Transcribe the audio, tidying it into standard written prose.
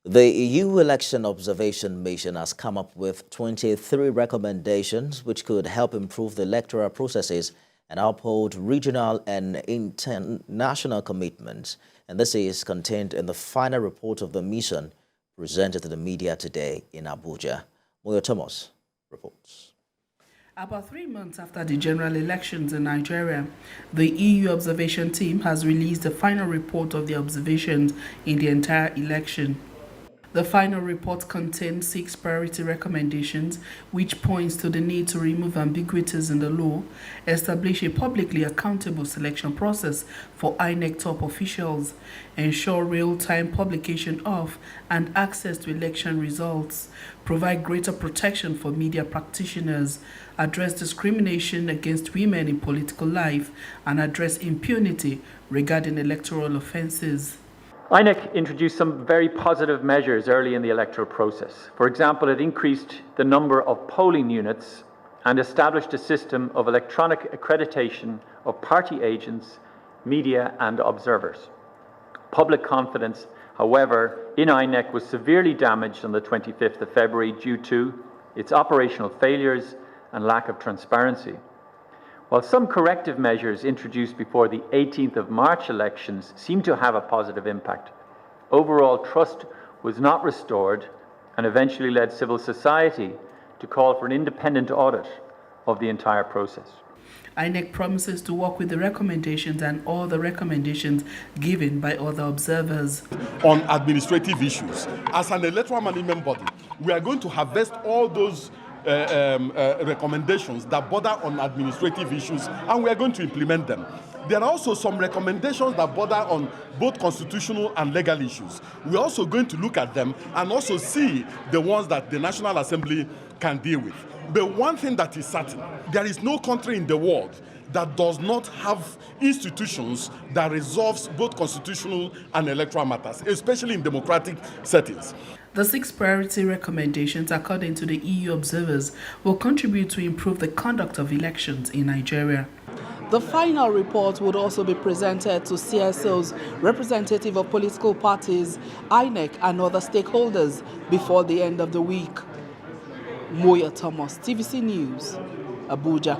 The EU Election Observation Mission has come up with 23 recommendations which could help improve the electoral processes and uphold regional and international commitments. And this is contained in the final report of the mission presented to the media today in Abuja. Moyo Thomas reports. About 3 months after the general elections in Nigeria, the EU observation team has released the final report of the observations in the entire election. The final report contains 6 priority recommendations, which points to the need to remove ambiguities in the law, establish a publicly accountable selection process for INEC top officials, ensure real-time publication of and access to election results, provide greater protection for media practitioners, address discrimination against women in political life, and address impunity regarding electoral offenses. INEC introduced some very positive measures early in the electoral process. For example, it increased the number of polling units and established a system of electronic accreditation of party agents, media and observers. Public confidence, however, in INEC was severely damaged on the 25th of February due to its operational failures and lack of transparency. While some corrective measures introduced before the 18th of March elections seem to have a positive impact, overall trust was not restored and eventually led civil society to call for an independent audit of the entire process. INEC promises to work with the recommendations and all the recommendations given by other observers. On administrative issues, as an electoral management body, we are going to harvest all those recommendations that border on administrative issues, and we are going to implement them. There are also some recommendations that border on both constitutional and legal issues. We're also going to look at them and also see the ones that the National Assembly can deal with. The one thing that is certain, there is no country in the world that does not have institutions that resolves both constitutional and electoral matters, especially in democratic settings. The 6 priority recommendations, according to the EU observers, will contribute to improve the conduct of elections in Nigeria. The final report would also be presented to CSOs, representative of political parties, INEC and other stakeholders before the end of the week. Moyo Thomas, TVC News, Abuja.